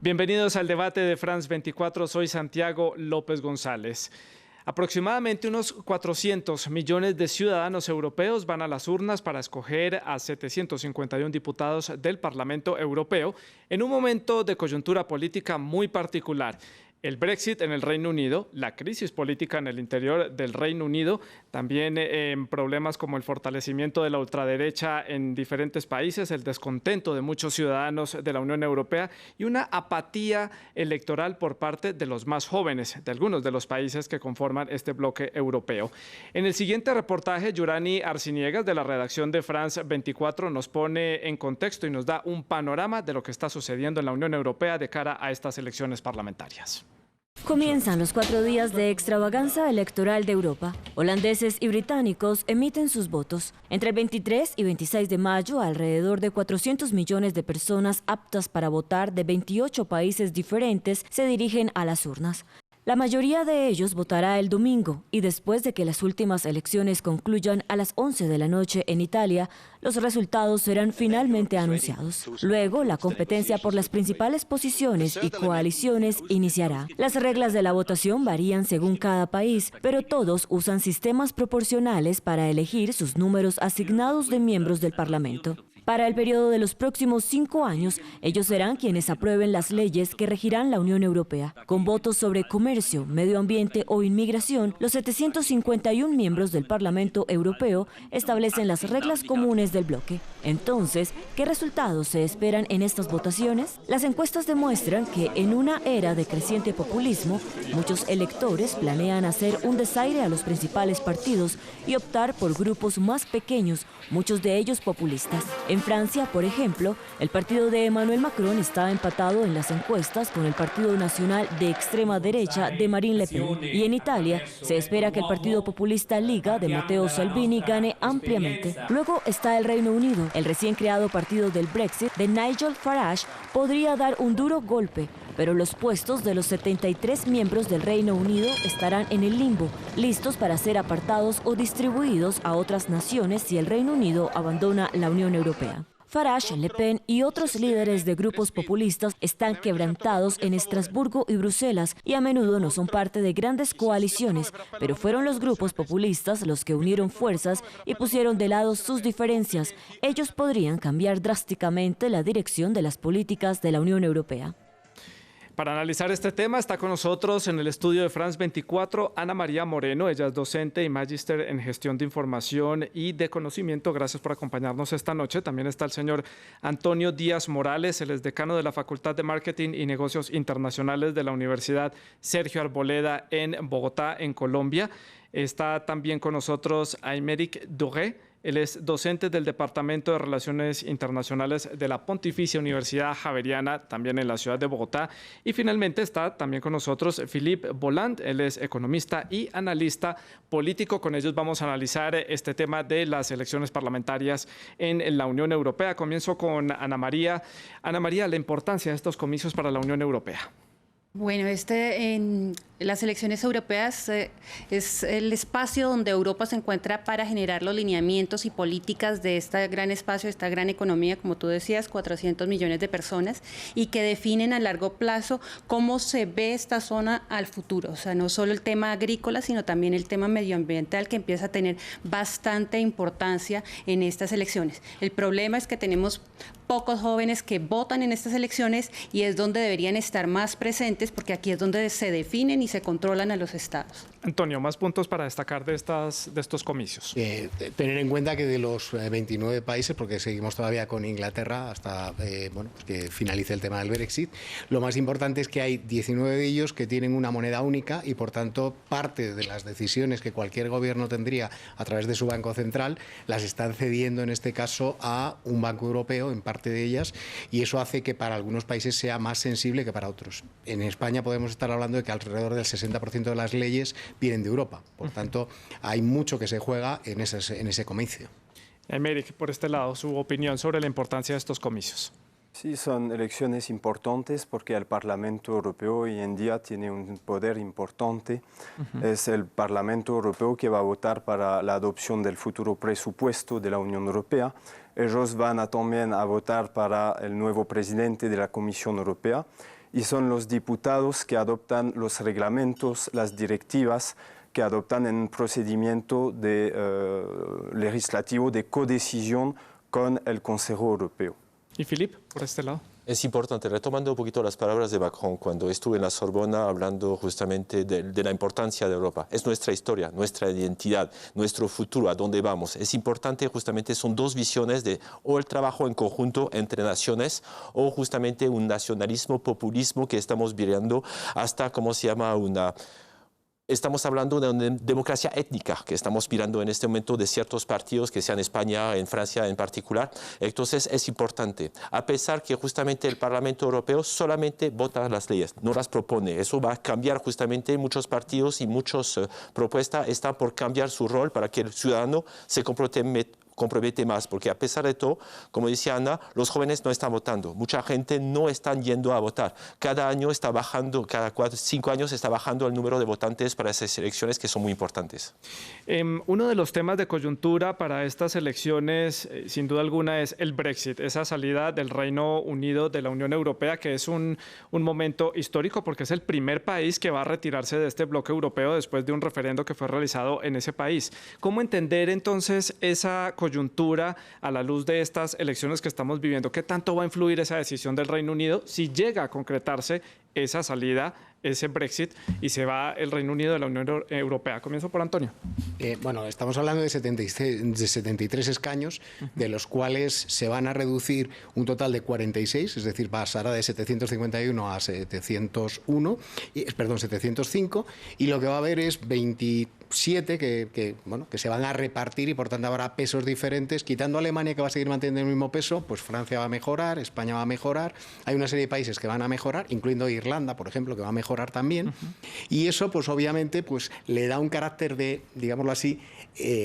Bienvenidos al debate de France 24. Soy Santiago López González. Aproximadamente unos 400 millones de ciudadanos europeos van a las urnas para escoger a 751 diputados del Parlamento Europeo en un momento de coyuntura política muy particular. El Brexit en el Reino Unido, la crisis política en el interior del Reino Unido, también problemas como el fortalecimiento de la ultraderecha en diferentes países, el descontento de muchos ciudadanos de la Unión Europea y una apatía electoral por parte de los más jóvenes de algunos de los países que conforman este bloque europeo. En el siguiente reportaje, Yurani Arciniegas, de la redacción de France 24, nos pone en contexto y nos da un panorama de lo que está sucediendo en la Unión Europea de cara a estas elecciones parlamentarias. Comienzan los 4 días de extravaganza electoral de Europa. Holandeses y británicos emiten sus votos. Entre el 23 y 26 de mayo, alrededor de 400 millones de personas aptas para votar de 28 países diferentes se dirigen a las urnas. La mayoría de ellos votará el domingo y después de que las últimas elecciones concluyan a las 11 de la noche en Italia, los resultados serán finalmente anunciados. Luego, la competencia por las principales posiciones y coaliciones iniciará. Las reglas de la votación varían según cada país, pero todos usan sistemas proporcionales para elegir sus números asignados de miembros del Parlamento. Para el periodo de los próximos 5 años, ellos serán quienes aprueben las leyes que regirán la Unión Europea. Con votos sobre comercio, medio ambiente o inmigración, los 751 miembros del Parlamento Europeo establecen las reglas comunes del bloque. Entonces, ¿qué resultados se esperan en estas votaciones? Las encuestas demuestran que en una era de creciente populismo, muchos electores planean hacer un desaire a los principales partidos y optar por grupos más pequeños, muchos de ellos populistas. En Francia, por ejemplo, el partido de Emmanuel Macron está empatado en las encuestas con el Partido Nacional de extrema derecha de Marine Le Pen. Y en Italia, se espera que el partido populista Liga de Matteo Salvini gane ampliamente. Luego está el Reino Unido. El recién creado partido del Brexit de Nigel Farage podría dar un duro golpe, pero los puestos de los 73 miembros del Reino Unido estarán en el limbo, listos para ser apartados o distribuidos a otras naciones si el Reino Unido abandona la Unión Europea. Farage, Le Pen y otros líderes de grupos populistas están quebrantados en Estrasburgo y Bruselas y a menudo no son parte de grandes coaliciones, pero fueron los grupos populistas los que unieron fuerzas y pusieron de lado sus diferencias. Ellos podrían cambiar drásticamente la dirección de las políticas de la Unión Europea. Para analizar este tema está con nosotros en el estudio de France 24 Ana María Moreno. Ella es docente y magíster en gestión de información y de conocimiento. Gracias por acompañarnos esta noche. También está el señor Antonio Díaz Morales. Él es decano de la Facultad de Marketing y Negocios Internacionales de la Universidad Sergio Arboleda en Bogotá, en Colombia. Está también con nosotros Aymeric Douré. Él es docente del Departamento de Relaciones Internacionales de la Pontificia Universidad Javeriana, también en la ciudad de Bogotá. Y finalmente está también con nosotros Philippe Bolland. Él es economista y analista político. Con ellos vamos a analizar este tema de las elecciones parlamentarias en la Unión Europea. Comienzo con Ana María. Ana María, la importancia de estos comicios para la Unión Europea. Bueno, en las elecciones europeas es el espacio donde Europa se encuentra para generar los lineamientos y políticas de este gran espacio, de esta gran economía, como tú decías, 400 millones de personas, y que definen a largo plazo cómo se ve esta zona al futuro. O sea, no solo el tema agrícola, sino también el tema medioambiental, que empieza a tener bastante importancia en estas elecciones. El problema es que tenemos pocos jóvenes que votan en estas elecciones y es donde deberían estar más presentes, porque aquí es donde se definen y se controlan a los estados. Antonio, más puntos para destacar de estos comicios. Tener en cuenta que de los 29 países, porque seguimos todavía con Inglaterra hasta que finalice el tema del Brexit, lo más importante es que hay 19 de ellos que tienen una moneda única y, por tanto, parte de las decisiones que cualquier gobierno tendría a través de su Banco Central las están cediendo en este caso a un banco europeo, en parte de ellas, y eso hace que para algunos países sea más sensible que para otros. En España podemos estar hablando de que alrededor del 60% de las leyes vienen de Europa. Por tanto, hay mucho que se juega en ese comicio. Aymeric, por este lado, su opinión sobre la importancia de estos comicios. Sí, son elecciones importantes porque el Parlamento Europeo hoy en día tiene un poder importante. Es el Parlamento Europeo que va a votar para la adopción del futuro presupuesto de la Unión Europea. Ellos van también a votar para el nuevo presidente de la Comisión Europea y son los diputados que adoptan los reglamentos, las directivas que adoptan en un procedimiento legislativo de codecisión con el Consejo Europeo. Y Philippe, por este lado. Es importante, retomando un poquito las palabras de Macron, cuando estuve en la Sorbona hablando justamente de la importancia de Europa. Es nuestra historia, nuestra identidad, nuestro futuro, a dónde vamos. Es importante, justamente son dos visiones de o el trabajo en conjunto entre naciones o justamente un nacionalismo, populismo que estamos viendo hasta, ¿cómo se llama?, Estamos hablando de una democracia étnica que estamos mirando en este momento de ciertos partidos, que sean en España, en Francia en particular. Entonces es importante, a pesar que justamente el Parlamento Europeo solamente vota las leyes, no las propone. Eso va a cambiar justamente muchos partidos y muchas propuestas están por cambiar su rol para que el ciudadano se compromete más, porque a pesar de todo, como decía Ana, los jóvenes no están votando. Mucha gente no está yendo a votar. Cada año está bajando, cada 5 años está bajando el número de votantes para esas elecciones que son muy importantes. Uno de los temas de coyuntura para estas elecciones, sin duda alguna, es el Brexit, esa salida del Reino Unido de la Unión Europea, que es un momento histórico porque es el primer país que va a retirarse de este bloque europeo después de un referendo que fue realizado en ese país. ¿Cómo entender entonces esa coyuntura a la luz de estas elecciones que estamos viviendo? ¿Qué tanto va a influir esa decisión del Reino Unido si llega a concretarse esa salida, ese Brexit, y se va el Reino Unido de la Unión Europea? Comienzo por Antonio. Bueno, estamos hablando de 73 escaños, de los cuales se van a reducir un total de 46, es decir, pasará de 751 a 705, y lo que va a haber es 27 que se van a repartir y por tanto habrá pesos diferentes, quitando a Alemania, que va a seguir manteniendo el mismo peso. Pues Francia va a mejorar, España va a mejorar, hay una serie de países que van a mejorar, incluyendo Irlanda, por ejemplo, que va a mejorar también, y eso pues obviamente pues le da un carácter de, digámoslo así,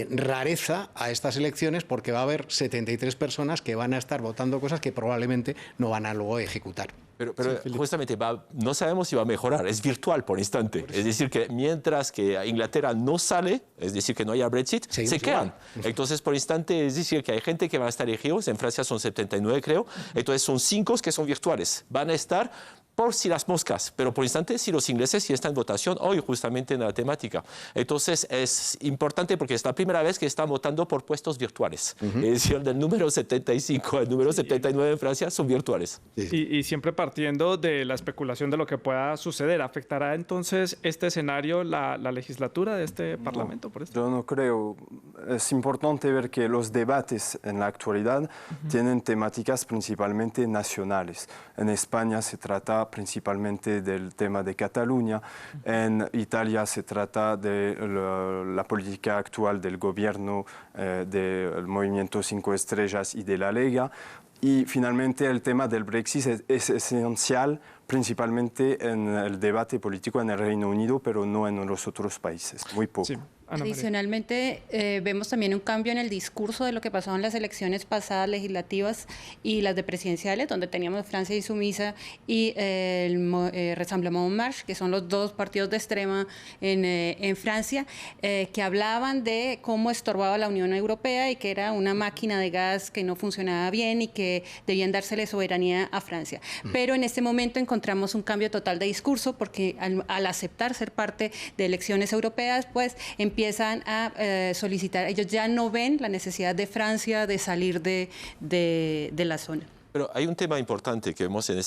rareza a estas elecciones, porque va a haber 73 personas que van a estar votando cosas que probablemente no van a luego ejecutar. Pero justamente no sabemos si va a mejorar, es virtual por instante. Es decir, que mientras que Inglaterra no sale, es decir, que no haya Brexit, se quedan. Entonces, por instante, es decir, que hay gente que va a estar elegidos, en Francia son 79 creo, entonces son 5 que son virtuales, van a estar por si las moscas, pero por instante si los ingleses sí están en votación hoy justamente en la temática. Entonces es importante porque es la primera vez que están votando por puestos virtuales. Es decir, del número 75 al número 79 en Francia son virtuales. Y siempre partiendo de la especulación de lo que pueda suceder, ¿afectará entonces este escenario la legislatura de este Parlamento? Por esto? Yo no creo. Es importante ver que los debates en la actualidad tienen temáticas principalmente nacionales. En España se trata principalmente del tema de Cataluña, en Italia se trata de la política actual del gobierno, del Movimiento 5 Estrellas y de la Lega, y finalmente el tema del Brexit es esencial principalmente en el debate político en el Reino Unido, pero no en los otros países, muy poco. Sí. Adicionalmente, vemos también un cambio en el discurso de lo que pasó en las elecciones pasadas legislativas y las de presidenciales, donde teníamos Francia Insumisa y el Rassemblement en Marche, que son los dos partidos de extrema en Francia, que hablaban de cómo estorbaba la Unión Europea y que era una máquina de gas que no funcionaba bien y que debían dársele soberanía a Francia. Pero en este momento encontramos un cambio total de discurso, porque al aceptar ser parte de elecciones europeas, pues empiezan a solicitar, ellos ya no ven la necesidad de Francia de salir de la zona. Pero hay un tema importante que vemos en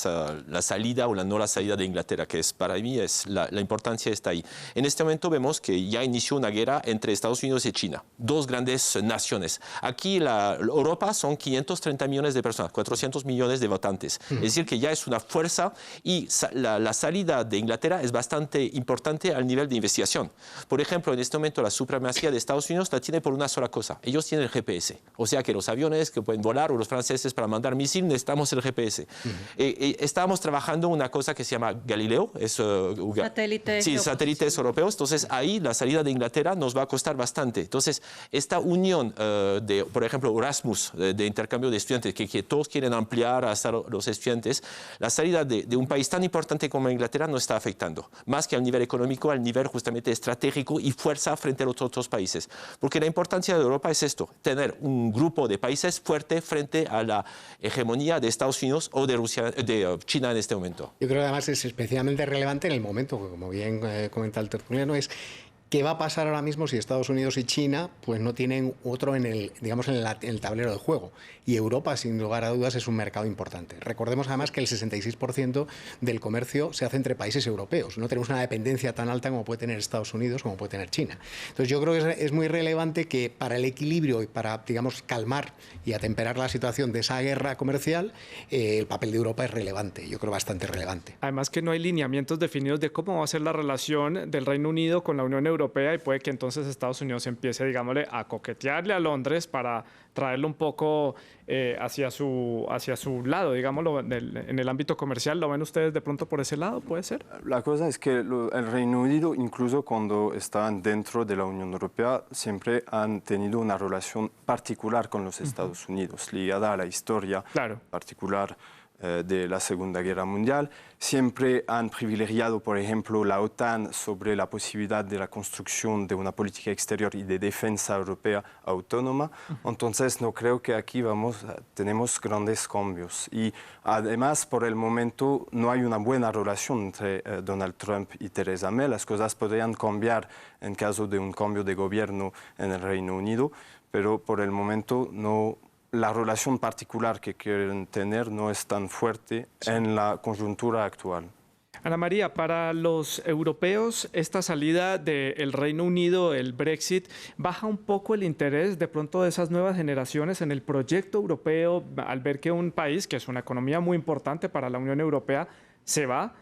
la salida o la no la salida de Inglaterra, que es, para mí la importancia está ahí. En este momento vemos que ya inició una guerra entre Estados Unidos y China, dos grandes naciones. Aquí Europa son 530 millones de personas, 400 millones de votantes. Es decir, que ya es una fuerza, y la salida de Inglaterra es bastante importante al nivel de investigación. Por ejemplo, en este momento la supremacía de Estados Unidos la tiene por una sola cosa. Ellos tienen el GPS. O sea que los aviones que pueden volar, o los franceses para mandar misiles, necesitamos el GPS. Estábamos trabajando una cosa que se llama Galileo, satélites europeos. Entonces ahí la salida de Inglaterra nos va a costar bastante. Entonces esta unión de, por ejemplo, Erasmus, de intercambio de estudiantes, que todos quieren ampliar hasta los estudiantes, la salida de un país tan importante como Inglaterra nos está afectando, más que al nivel económico, al nivel justamente estratégico y fuerza frente a los otros países. Porque la importancia de Europa es esto, tener un grupo de países fuerte frente a la hegemonía soberanía de Estados Unidos o de China en este momento. Yo creo que además es especialmente relevante en el momento, que como bien comenta el tertuliano, es ¿qué va a pasar ahora mismo si Estados Unidos y China pues no tienen otro en el, digamos, en el tablero de juego? Y Europa, sin lugar a dudas, es un mercado importante. Recordemos además que el 66% del comercio se hace entre países europeos. No tenemos una dependencia tan alta como puede tener Estados Unidos, como puede tener China. Entonces yo creo que es muy relevante que para el equilibrio y para, digamos, calmar y atemperar la situación de esa guerra comercial, el papel de Europa es relevante, yo creo bastante relevante. Además que no hay lineamientos definidos de cómo va a ser la relación del Reino Unido con la Unión Europea y puede que entonces Estados Unidos empiece, digámosle, a coquetearle a Londres para traerlo un poco hacia su lado, digámoslo, en el ámbito comercial. ¿Lo ven ustedes de pronto por ese lado? ¿Puede ser? La cosa es que el Reino Unido, incluso cuando estaban dentro de la Unión Europea, siempre han tenido una relación particular con los Estados Unidos, ligada a la historia particular de la Segunda Guerra Mundial. Siempre han privilegiado, por ejemplo, la OTAN sobre la posibilidad de la construcción de una política exterior y de defensa europea autónoma. Entonces, no creo que aquí tenemos grandes cambios. Y además, por el momento, no hay una buena relación entre Donald Trump y Theresa May. Las cosas podrían cambiar en caso de un cambio de gobierno en el Reino Unido, pero por el momento no. La relación particular que quieren tener no es tan fuerte en la coyuntura actual. Ana María, para los europeos, esta salida del Reino Unido, el Brexit, ¿baja un poco el interés de pronto de esas nuevas generaciones en el proyecto europeo al ver que un país, que es una economía muy importante para la Unión Europea, se va?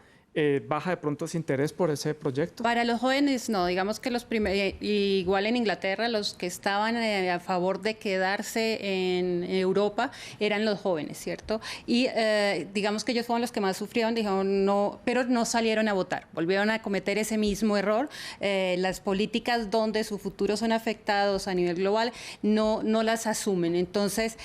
¿Baja de pronto ese interés por ese proyecto? Para los jóvenes no, digamos que igual en Inglaterra los que estaban a favor de quedarse en Europa eran los jóvenes, ¿cierto? Y digamos que ellos fueron los que más sufrieron, dijeron no, pero no salieron a votar, volvieron a cometer ese mismo error. Las políticas donde sus futuros son afectados a nivel global no las asumen. Entonces,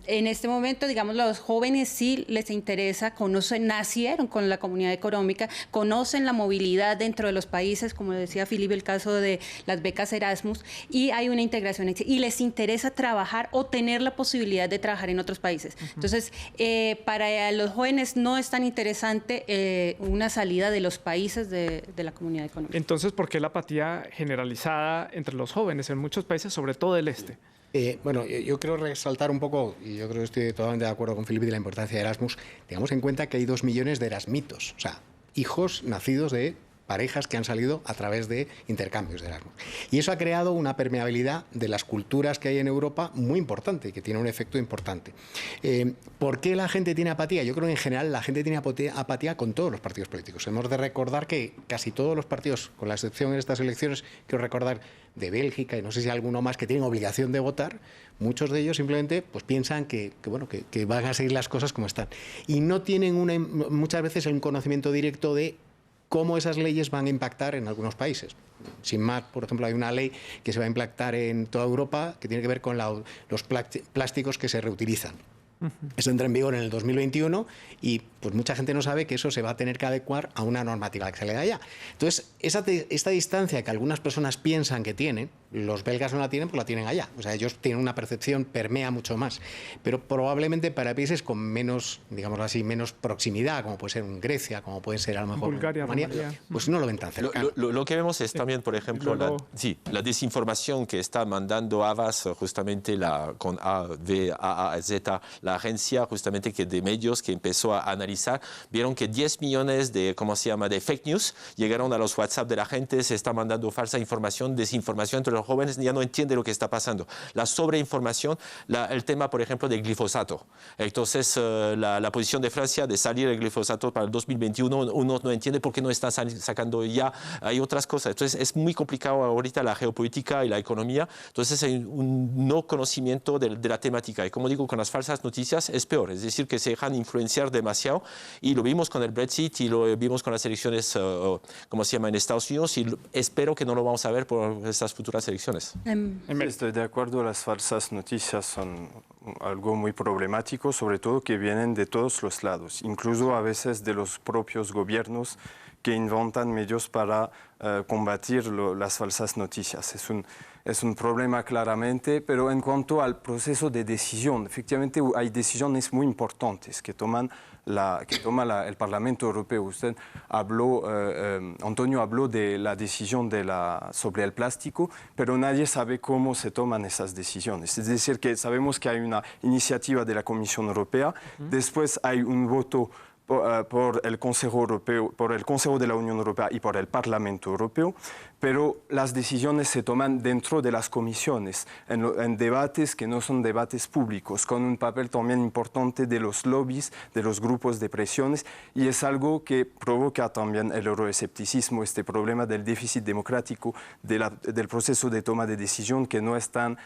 en este momento, digamos, los jóvenes sí les interesa, nacieron con la comunidad económica, conocen la movilidad dentro de los países, como decía Filipe, el caso de las becas Erasmus, y hay una integración, y les interesa trabajar o tener la posibilidad de trabajar en otros países. Entonces, para los jóvenes no es tan interesante una salida de los países de la comunidad económica. Entonces, ¿por qué la apatía generalizada entre los jóvenes en muchos países, sobre todo del este? Bueno, yo quiero resaltar un poco, y yo creo que estoy totalmente de acuerdo con Filipe de la importancia de Erasmus. Tengamos en cuenta que hay 2 millones de erasmitos, o sea, hijos nacidos de parejas que han salido a través de intercambios de Erasmus. Y eso ha creado una permeabilidad de las culturas que hay en Europa muy importante, que tiene un efecto importante. ¿Por qué la gente tiene apatía? Yo creo que en general la gente tiene apatía con todos los partidos políticos. Hemos de recordar que casi todos los partidos, con la excepción de estas elecciones, quiero recordar de Bélgica y no sé si alguno más, que tienen obligación de votar, muchos de ellos simplemente pues piensan que van a seguir las cosas como están. Y no tienen muchas veces un conocimiento directo de cómo esas leyes van a impactar en algunos países. Sin más, por ejemplo, hay una ley que se va a impactar en toda Europa que tiene que ver con los plásticos que se reutilizan. Eso entra en vigor en el 2021 y pues mucha gente no sabe que eso se va a tener que adecuar a una normativa que se le da allá. Entonces, esta distancia que algunas personas piensan que tienen, los belgas no la tienen, pues la tienen allá. O sea, ellos tienen una percepción, permea mucho más. Pero probablemente para países con menos, digámoslo así, menos proximidad, como puede ser Grecia, como puede ser a lo mejor Bulgaria, Rumanía, pues no lo ven tan cercano. Lo que vemos es también, por ejemplo, la desinformación que está mandando Havas, justamente con AVAZ, la agencia justamente de medios que empezó a analizar, vieron que 10 millones de fake news llegaron a los WhatsApp de la gente, se está mandando falsa información, desinformación entre los jóvenes, ya no entienden lo que está pasando. La sobreinformación, el tema, por ejemplo, del glifosato. Entonces, la posición de Francia de salir el glifosato para el 2021, uno no entiende por qué no está sacando ya, hay otras cosas. Entonces, es muy complicado ahorita la geopolítica y la economía. Entonces, hay un no conocimiento de la temática. Y como digo, con las falsas noticias es peor, es decir, que se dejan influenciar demasiado, y lo vimos con el Brexit y lo vimos con las elecciones, en Estados Unidos, y espero que no lo vamos a ver por estas futuras elecciones. Estoy de acuerdo, las falsas noticias son algo muy problemático, sobre todo que vienen de todos los lados, incluso a veces de los propios gobiernos que inventan medios para combatir las falsas noticias. Es un problema claramente, pero en cuanto al proceso de decisión, efectivamente hay decisiones muy importantes que toma el Parlamento Europeo. Usted habló, Antonio habló de la decisión sobre el plástico, pero nadie sabe cómo se toman esas decisiones. Es decir, que sabemos que hay una iniciativa de la Comisión Europea, después hay un voto por el Consejo Europeo, por el Consejo de la Unión Europea y por el Parlamento Europeo, pero las decisiones se toman dentro de las comisiones, en debates que no son debates públicos, con un papel también importante de los lobbies, de los grupos de presiones, y es algo que provoca también el euroescepticismo, este problema del déficit democrático, del proceso de toma de decisión que no es tan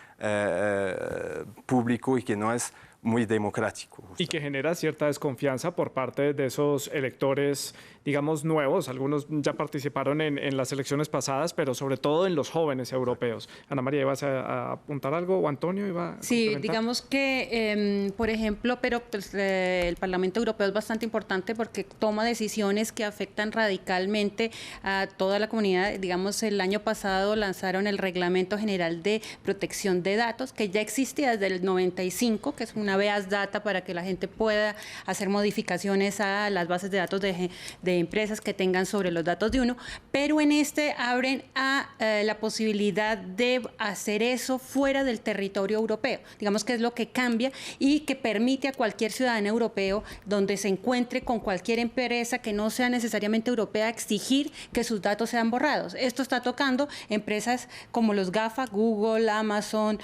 público y que no es muy democrático. Y que genera cierta desconfianza por parte de esos electores, digamos, nuevos. Algunos ya participaron en las elecciones pasadas, pero sobre todo en los jóvenes europeos. Ana María, ¿ibas a apuntar algo o Antonio iba a Sí, complementar? digamos que, por ejemplo, pero pues, el Parlamento Europeo es bastante importante porque toma decisiones que afectan radicalmente a toda la comunidad. Digamos, el año pasado lanzaron el Reglamento General de Protección de Datos, que ya existía desde el 95, que es una Beas Data para que la gente pueda hacer modificaciones a las bases de datos de empresas que tengan sobre los datos de uno, pero en este abren a la posibilidad de hacer eso fuera del territorio europeo. Digamos que es lo que cambia y que permite a cualquier ciudadano europeo donde se encuentre con cualquier empresa que no sea necesariamente europea exigir que sus datos sean borrados. Esto está tocando empresas como los GAFA, Google, Amazon,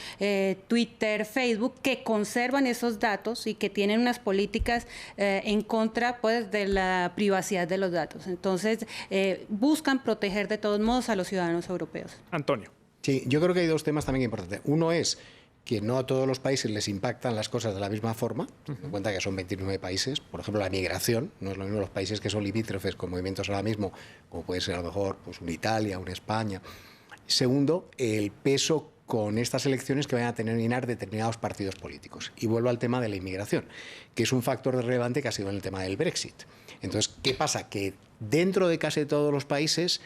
Twitter, Facebook, que conservan esos datos y que tienen unas políticas en contra pues, de la privacidad de los datos. Entonces, buscan proteger de todos modos a los ciudadanos europeos. Antonio. Sí, yo creo que hay dos temas también importantes. Uno es que no a todos los países les impactan las cosas de la misma forma, teniendo en cuenta que son 29 países. Por ejemplo, la migración, no es lo mismo los países que son limítrofes con movimientos ahora mismo, como puede ser a lo mejor pues, una Italia, una España. Segundo, el peso con estas elecciones que van a tener determinados partidos políticos. Y vuelvo al tema de la inmigración, que es un factor relevante que ha sido en el tema del Brexit. Entonces, ¿qué pasa? Que dentro de casi todos los países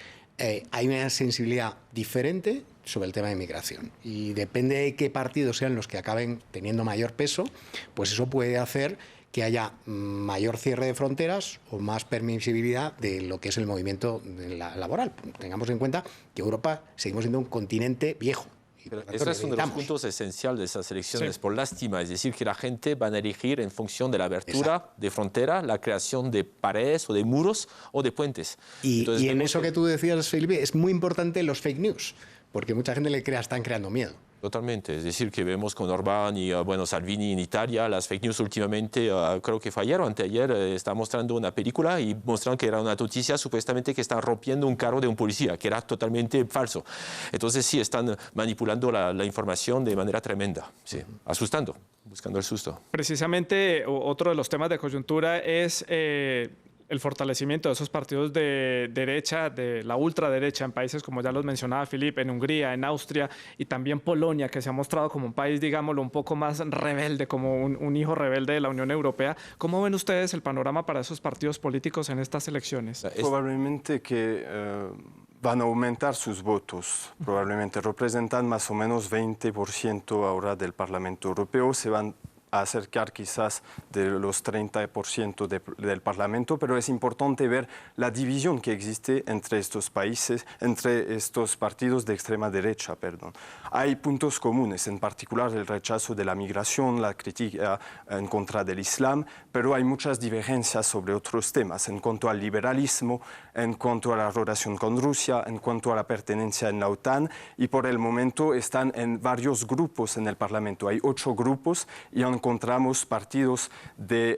hay una sensibilidad diferente sobre el tema de inmigración. Y depende de qué partidos sean los que acaben teniendo mayor peso, pues eso puede hacer que haya mayor cierre de fronteras o más permisibilidad de lo que es el movimiento laboral. Tengamos en cuenta que Europa seguimos siendo un continente viejo. Pero ese es uno de los puntos esenciales de esas elecciones, sí. Por lástima, es decir, que la gente va a elegir en función de la abertura de frontera, la creación de paredes o de muros o de puentes. Entonces, y en eso que tú decías, Felipe, es muy importante los fake news, porque mucha gente están creando miedo. Totalmente, es decir, que vemos con Orbán y Salvini en Italia, las fake news últimamente, creo que fue ayer o anteayer, está mostrando una película y mostraron que era una noticia supuestamente que están rompiendo un carro de un policía, que era totalmente falso. Entonces sí, están manipulando la información de manera tremenda, sí, asustando, buscando el susto. Precisamente otro de los temas de coyuntura es el fortalecimiento de esos partidos de derecha, de la ultraderecha en países como ya los mencionaba Felipe, en Hungría, en Austria y también Polonia, que se ha mostrado como un país, digámoslo, un poco más rebelde, como un hijo rebelde de la Unión Europea. ¿Cómo ven ustedes el panorama para esos partidos políticos en estas elecciones? Probablemente que van a aumentar sus votos, probablemente representan más o menos 20% ahora del Parlamento Europeo, se van a acercar quizás de los 30% del Parlamento, pero es importante ver la división que existe entre estos países, entre estos partidos de extrema derecha, perdón. Hay puntos comunes, en particular el rechazo de la migración, la crítica en contra del Islam, pero hay muchas divergencias sobre otros temas, en cuanto al liberalismo, en cuanto a la relación con Rusia, en cuanto a la pertenencia en la OTAN, y por el momento están en varios grupos en el Parlamento. Hay 8 grupos y encontramos partidos de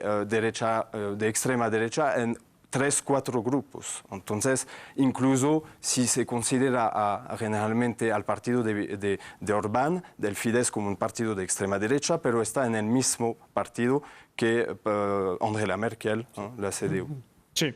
extrema derecha en 3-4 grupos. Entonces, incluso si se considera generalmente al partido de Orbán, del Fidesz, como un partido de extrema derecha, pero está en el mismo partido que Angela Merkel, la CDU. Sí.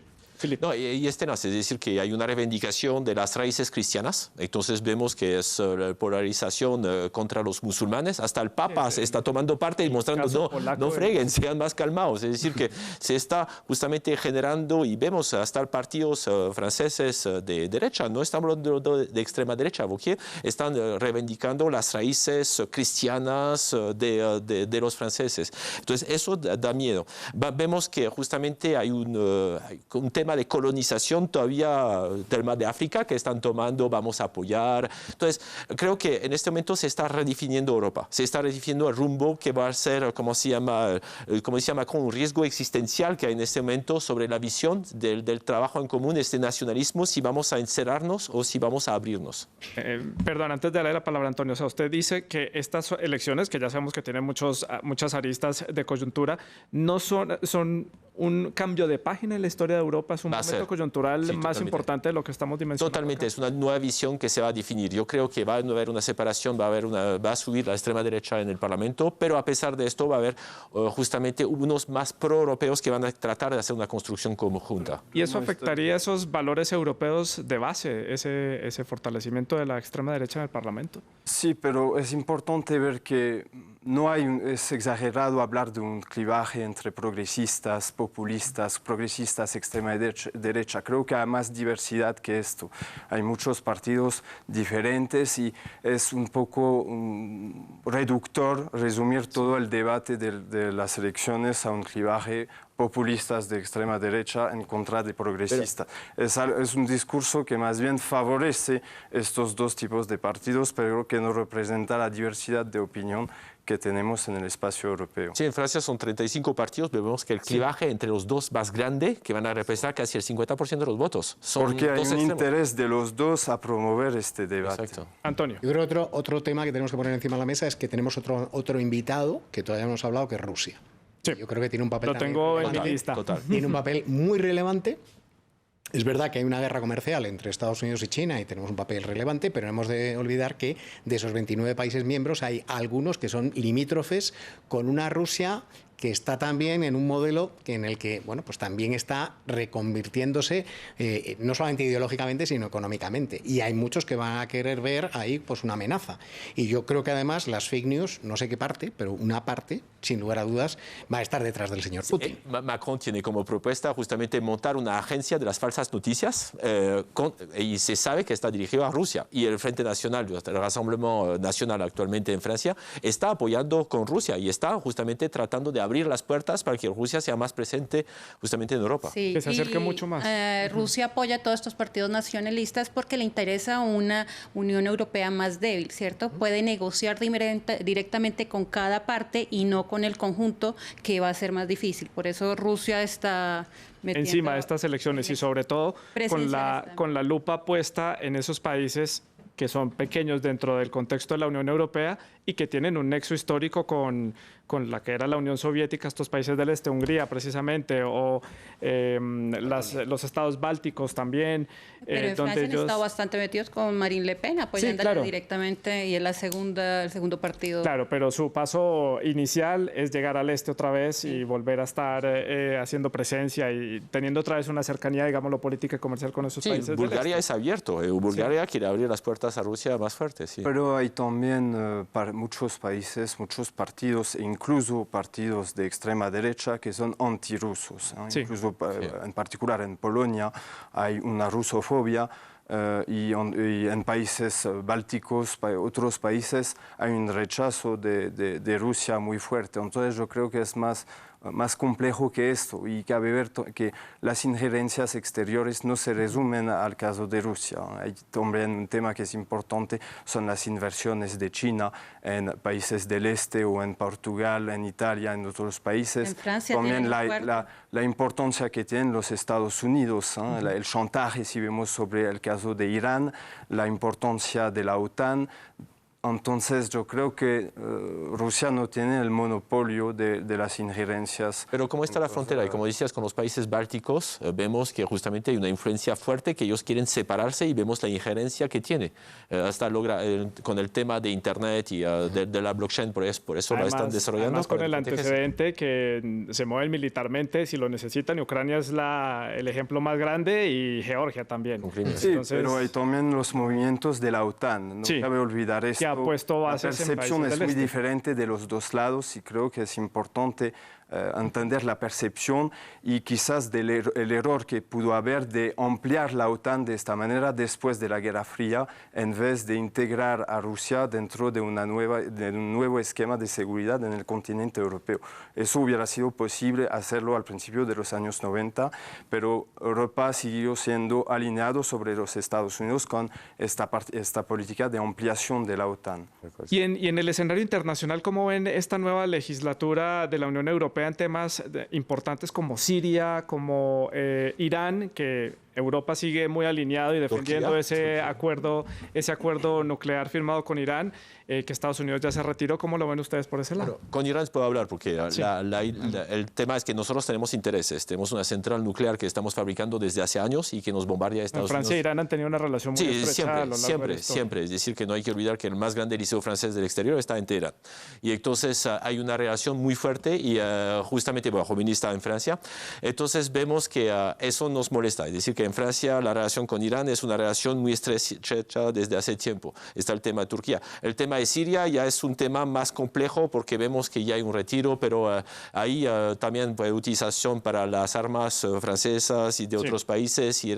No, y es tenaz, es decir, que hay una reivindicación de las raíces cristianas, entonces vemos que es la polarización contra los musulmanes, hasta el Papa se está tomando parte y mostrando, no freguen, sean más calmados, es decir, que se está justamente generando, y vemos hasta partidos franceses de derecha, no estamos hablando de extrema derecha, porque están reivindicando las raíces cristianas de los franceses. Entonces, eso da miedo. Vemos que justamente hay un tema de colonización todavía del mar de África que están tomando, vamos a apoyar. Entonces, creo que en este momento se está redefiniendo Europa, se está redefiniendo el rumbo que va a ser, como decía Macron, un riesgo existencial que hay en este momento sobre la visión del trabajo en común, este nacionalismo, si vamos a encerrarnos o si vamos a abrirnos. Perdón, antes de darle la palabra a Antonio, o sea, usted dice que estas elecciones, que ya sabemos que tienen muchas aristas de coyuntura, no son un cambio de página en la historia de Europa, es un momento coyuntural más importante de lo que estamos dimensionando. Totalmente, es una nueva visión que se va a definir. Yo creo que va a haber una separación, va a subir la extrema derecha en el Parlamento, pero a pesar de esto va a haber justamente unos más pro-europeos que van a tratar de hacer una construcción conjunta. ¿Y eso afectaría esos valores europeos de base, ese fortalecimiento de la extrema derecha en el Parlamento? Sí, pero es importante ver que es exagerado hablar de un clivaje entre progresistas, populistas, progresistas, extrema derecha. Creo que hay más diversidad que esto. Hay muchos partidos diferentes y es un poco reductor resumir todo el debate de las elecciones a un clivaje populistas de extrema derecha en contra de progresistas. Es un discurso que más bien favorece estos dos tipos de partidos, pero que no representa la diversidad de opinión que tenemos en el espacio europeo. Sí, en Francia son 35 partidos, pero vemos que el clivaje entre los dos más grande, que van a representar casi el 50% de los votos. Porque hay un interés de los dos a promover este debate. Exacto. Antonio. Yo creo que otro tema que tenemos que poner encima de la mesa es que tenemos otro invitado que todavía no hemos hablado, que es Rusia. Sí. Yo creo que tiene un papel Lo tengo en mi lista. Total. Tiene un papel muy relevante. Es verdad que hay una guerra comercial entre Estados Unidos y China y tenemos un papel relevante, pero no hemos de olvidar que de esos 29 países miembros hay algunos que son limítrofes con una Rusia que está también en un modelo en el que, bueno, pues también está reconvirtiéndose no solamente ideológicamente, sino económicamente. Y hay muchos que van a querer ver ahí pues una amenaza. Y yo creo que además las fake news, no sé qué parte, pero una parte, sin lugar a dudas, va a estar detrás del señor Putin. Macron tiene como propuesta justamente montar una agencia de las falsas noticias y se sabe que está dirigido a Rusia. Y el Frente Nacional, el Rassemblement Nacional actualmente en Francia, está apoyando con Rusia y está justamente tratando de abrir las puertas para que Rusia sea más presente justamente en Europa. Sí, que se acerque mucho más. Rusia apoya a todos estos partidos nacionalistas porque le interesa una Unión Europea más débil, ¿cierto? Puede negociar directamente con cada parte y no con el conjunto, que va a ser más difícil. Por eso Rusia está encima de estas elecciones y sobre todo con la lupa puesta en esos países que son pequeños dentro del contexto de la Unión Europea y que tienen un nexo histórico con la que era la Unión Soviética, estos países del este, Hungría precisamente, o los estados bálticos también. Pero en Francia han estado bastante metidos con Marine Le Pen, apoyándola directamente, y es el segundo partido. Claro, pero su paso inicial es llegar al este otra vez y volver a estar haciendo presencia y teniendo otra vez una cercanía, digámoslo, política y comercial con esos países. Bulgaria es abierto, Bulgaria quiere abrir las puertas a Rusia más fuerte. Sí. Pero hay también muchos países, muchos partidos, incluso partidos de extrema derecha que son antirrusos. Sí. Incluso en particular en Polonia hay una rusofobia y en países bálticos, otros países, hay un rechazo de Rusia muy fuerte. Entonces yo creo que es más complejo que esto y cabe ver que las injerencias exteriores no se resumen al caso de Rusia. Hay también un tema que es importante, son las inversiones de China en países del este o en Portugal, en Italia, en otros países. En Francia también la importancia que tienen los Estados Unidos, el chantaje, si vemos sobre el caso de Irán, la importancia de la OTAN. Entonces yo creo que Rusia no tiene el monopolio de las injerencias. Pero ¿cómo está la frontera? Y como decías, con los países bálticos vemos que justamente hay una influencia fuerte, que ellos quieren separarse y vemos la injerencia que tiene. Hasta logra con el tema de Internet y de la blockchain, por eso además, la están desarrollando. Además con el antecedente que se mueven militarmente si lo necesitan, y Ucrania es el ejemplo más grande, y Georgia también. Sí, entonces, pero hay también los movimientos de la OTAN, no cabe olvidar esto. Que ha puesto bases la percepción es muy este. diferente de los dos lados, y creo que es importante entender la percepción y quizás el error que pudo haber de ampliar la OTAN de esta manera después de la Guerra Fría, en vez de integrar a Rusia dentro de un nuevo esquema de seguridad en el continente europeo. Eso hubiera sido posible hacerlo al principio de los años 90, pero Europa siguió siendo alineado sobre los Estados Unidos con esta política de ampliación de la OTAN. Y en el escenario internacional, ¿cómo ven esta nueva legislatura de la Unión Europea en temas importantes como Siria, como Irán, que Europa sigue muy alineado y defendiendo ese acuerdo nuclear firmado con Irán, que Estados Unidos ya se retiró? ¿Cómo lo ven ustedes por ese lado? Bueno, con Irán puedo hablar porque el tema es que nosotros tenemos intereses. Tenemos una central nuclear que estamos fabricando desde hace años y que nos bombardeia a Estados Unidos. Francia e Irán han tenido una relación muy estrecha siempre. Es decir, que no hay que olvidar que el más grande liceo francés del exterior está en Teherán. Y entonces hay una relación muy fuerte y justamente, bueno, Khomeini está en Francia. Entonces vemos que eso nos molesta. Es decir, que en Francia la relación con Irán es una relación muy estrecha desde hace tiempo. Está el tema de Turquía. El tema de Siria ya es un tema más complejo porque vemos que ya hay un retiro, pero ahí también hay utilización para las armas francesas y de otros países. Y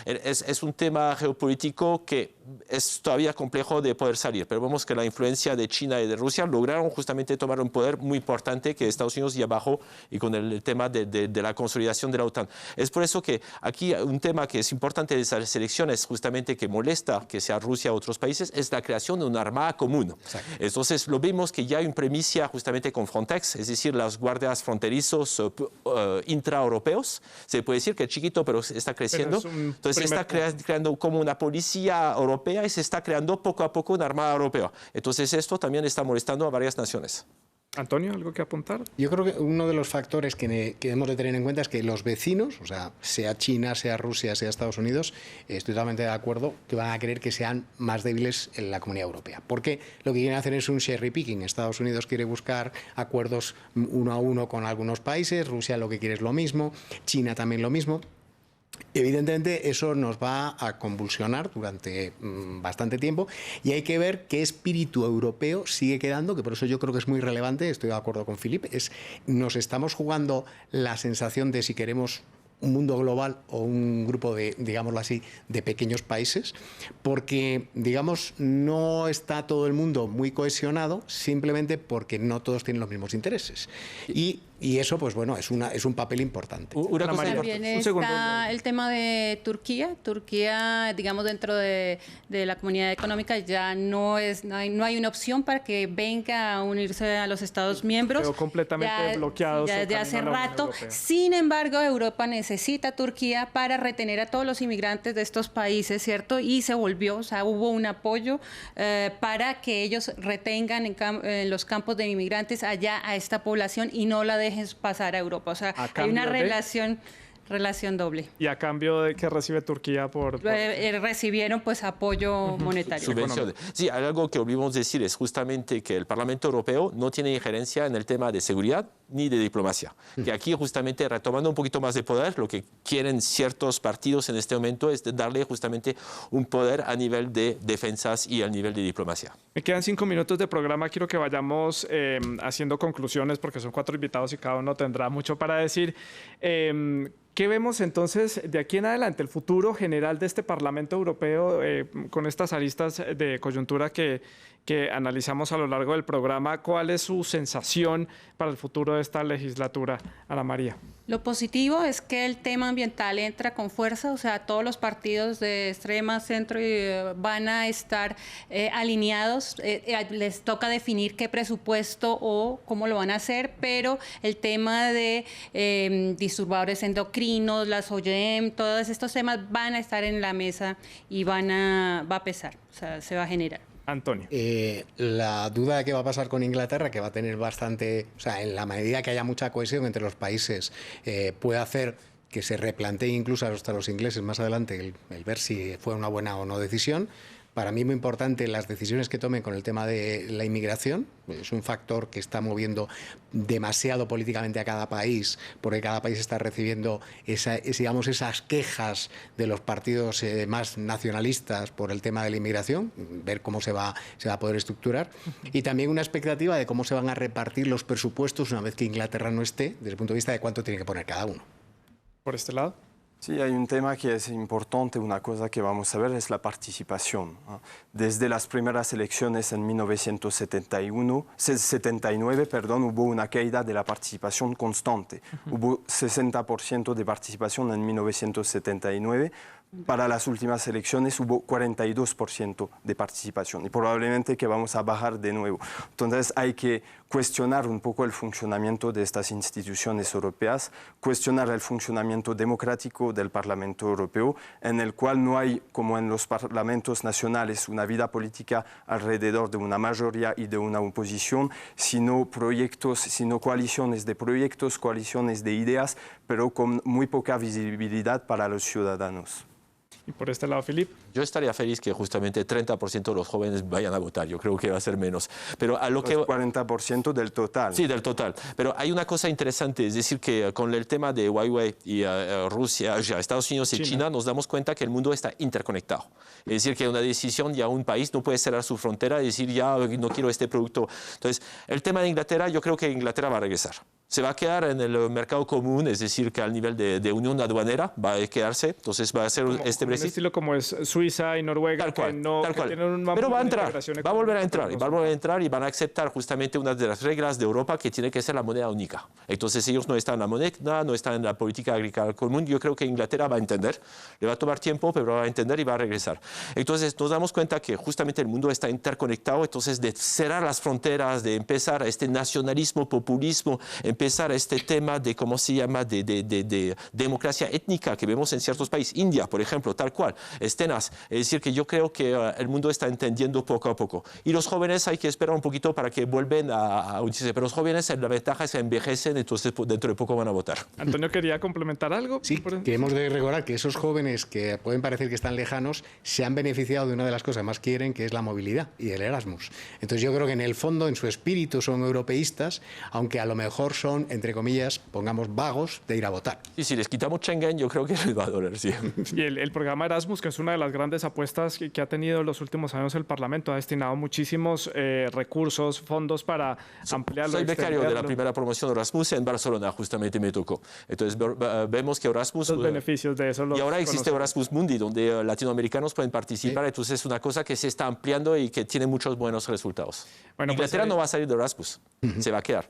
es un tema geopolítico que es todavía complejo de poder salir, pero vemos que la influencia de China y de Rusia lograron justamente tomar un poder muy importante que Estados Unidos ya bajó, y con el tema de la consolidación de la OTAN. Es por eso que aquí un tema que es importante de esas elecciones, justamente que molesta que sea Rusia u otros países, es la creación de una armada común. Exacto. Entonces lo vemos que ya hay una premisa justamente con Frontex, es decir, las guardias fronterizos intraeuropeos. Se puede decir que es chiquito, pero está creciendo. Entonces está creando como una policía europea y se está creando poco a poco una armada europea. Entonces esto también está molestando a varias naciones. Antonio, ¿algo que apuntar? Yo creo que uno de los factores que debemos de tener en cuenta es que los vecinos, o sea, sea China, sea Rusia, sea Estados Unidos, estoy totalmente de acuerdo que van a querer que sean más débiles en la Comunidad Europea. Porque lo que quieren hacer es un cherry picking. Estados Unidos quiere buscar acuerdos uno a uno con algunos países, Rusia lo que quiere es lo mismo, China también lo mismo. Evidentemente eso nos va a convulsionar durante bastante tiempo, y hay que ver qué espíritu europeo sigue quedando, que por eso yo creo que es muy relevante, estoy de acuerdo con Philippe, nos estamos jugando la sensación de si queremos un mundo global o un grupo de, digámoslo así, de pequeños países, porque, digamos, no está todo el mundo muy cohesionado simplemente porque no todos tienen los mismos intereses. Y eso, pues bueno, es un papel importante. También está el tema de Turquía. Turquía, digamos, dentro de la comunidad económica ya no hay una opción para que venga a unirse a los Estados miembros. Quedó completamente bloqueado. Ya desde hace rato. Sin embargo, Europa necesita a Turquía para retener a todos los inmigrantes de estos países, ¿cierto? Y se volvió, o sea, hubo un apoyo para que ellos retengan en los campos de inmigrantes allá a esta población y no la dejen pasar a Europa. O sea, hay una relación doble. ¿Y a cambio de qué recibe Turquía por...? Recibieron pues apoyo monetario. Subvenciones. Sí, algo que olvidamos decir es justamente que el Parlamento Europeo no tiene injerencia en el tema de seguridad ni de diplomacia. Que aquí justamente, retomando un poquito más de poder, lo que quieren ciertos partidos en este momento es darle justamente un poder a nivel de defensas y a nivel de diplomacia. Me quedan 5 minutos de programa. Quiero que vayamos haciendo conclusiones porque son 4 invitados y cada uno tendrá mucho para decir. ¿Qué vemos entonces de aquí en adelante, el futuro general de este Parlamento Europeo con estas aristas de coyuntura que analizamos a lo largo del programa? ¿Cuál es su sensación para el futuro de esta legislatura, Ana María? Lo positivo es que el tema ambiental entra con fuerza, o sea, todos los partidos de extrema, centro van a estar alineados. Les toca definir qué presupuesto o cómo lo van a hacer, pero el tema de disturbadores endocrinos, las OGM, todos estos temas van a estar en la mesa y va a pesar, o sea, se va a generar. Antonio. La duda de qué va a pasar con Inglaterra, que va a tener bastante, o sea, en la medida que haya mucha cohesión entre los países, puede hacer que se replantee incluso hasta los ingleses más adelante el ver si fue una buena o no decisión. Para mí muy importante las decisiones que tomen con el tema de la inmigración. Es un factor que está moviendo demasiado políticamente a cada país, porque cada país está recibiendo esas quejas de los partidos más nacionalistas por el tema de la inmigración, ver cómo se va a poder estructurar. Y también una expectativa de cómo se van a repartir los presupuestos una vez que Inglaterra no esté, desde el punto de vista de cuánto tiene que poner cada uno. ¿Por este lado? Sí, hay un tema que es importante, una cosa que vamos a ver es la participación. Desde las primeras elecciones en 1979, hubo una caída de la participación constante. Hubo 60% de participación en 1979. Para las últimas elecciones hubo 42% de participación y probablemente que vamos a bajar de nuevo. Entonces hay que cuestionar un poco el funcionamiento de estas instituciones europeas, cuestionar el funcionamiento democrático del Parlamento Europeo, en el cual no hay, como en los parlamentos nacionales, una vida política alrededor de una mayoría y de una oposición, sino proyectos, sino coaliciones de proyectos, coaliciones de ideas, pero con muy poca visibilidad para los ciudadanos. Y por este lado, Philippe. Yo estaría feliz que justamente 30% de los jóvenes vayan a votar. Yo creo que va a ser menos. Pero a lo que 40% del total. Sí, del total. Pero hay una cosa interesante, es decir, que con el tema de Huawei y Rusia, Estados Unidos y China, nos damos cuenta que el mundo está interconectado. Es decir, que una decisión, ya un país no puede cerrar su frontera y decir, ya no quiero este producto. Entonces, el tema de Inglaterra, yo creo que Inglaterra va a regresar. Se va a quedar en el mercado común, es decir, que al nivel de unión aduanera va a quedarse. Entonces, va a ser este Brexit. Un estilo como es Suiza y Noruega, tal cual, que no tal cual. tienen una Pero va a entrar, va a volver a entrar, pero y va a volver a entrar y van a aceptar justamente una de las reglas de Europa que tiene que ser la moneda única. Entonces ellos no están en la moneda, no están en la política agrícola común. Yo creo que Inglaterra va a entender, le va a tomar tiempo, pero va a entender y va a regresar. Entonces nos damos cuenta que justamente el mundo está interconectado, entonces de cerrar las fronteras, de empezar este nacionalismo, populismo, empezar este tema de, ¿cómo se llama?, de democracia étnica que vemos en ciertos países, India, por ejemplo, tal cual, es tenaz. Es decir, que yo creo que el mundo está entendiendo poco a poco. Y los jóvenes hay que esperar un poquito para que vuelvan a unirse. Pero los jóvenes, la ventaja es que envejecen, entonces dentro de poco van a votar. Antonio, ¿quería complementar algo? Sí, que hemos de recordar que esos jóvenes que pueden parecer que están lejanos se han beneficiado de una de las cosas que más quieren, que es la movilidad y el Erasmus. Entonces yo creo que en el fondo, en su espíritu, son europeístas, aunque a lo mejor son, entre comillas, pongamos vagos de ir a votar. Y si les quitamos Schengen, yo creo que les va a doler, sí. Y el programa Erasmus, que es una de las grandes apuestas que ha tenido en los últimos años el Parlamento, ha destinado muchísimos recursos, fondos para ampliarlo. Soy becario de la primera promoción de Erasmus en Barcelona, justamente me tocó. Entonces vemos que Erasmus... Los beneficios de eso. Y ahora existe Erasmus Mundi, donde latinoamericanos pueden participar. Sí. Entonces es una cosa que se está ampliando y que tiene muchos buenos resultados. Bueno, Inglaterra no va a salir de Erasmus, se va a quedar.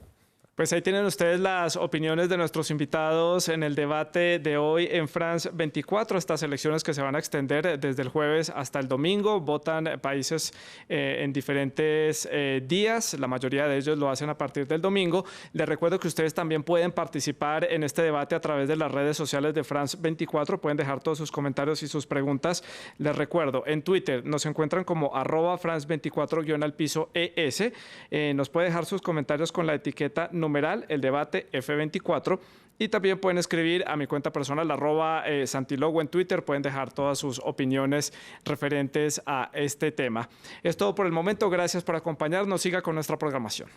Pues ahí tienen ustedes las opiniones de nuestros invitados en el debate de hoy en France 24, estas elecciones que se van a extender desde el jueves hasta el domingo. Votan países en diferentes días, la mayoría de ellos lo hacen a partir del domingo. Les recuerdo que ustedes también pueden participar en este debate a través de las redes sociales de France 24, pueden dejar todos sus comentarios y sus preguntas. Les recuerdo, en Twitter nos encuentran como @France24_ES, nos puede dejar sus comentarios con la etiqueta numeral, el debate F24, y también pueden escribir a mi cuenta personal, @Santilogo en Twitter, pueden dejar todas sus opiniones referentes a este tema. Es todo por el momento, gracias por acompañarnos, siga con nuestra programación.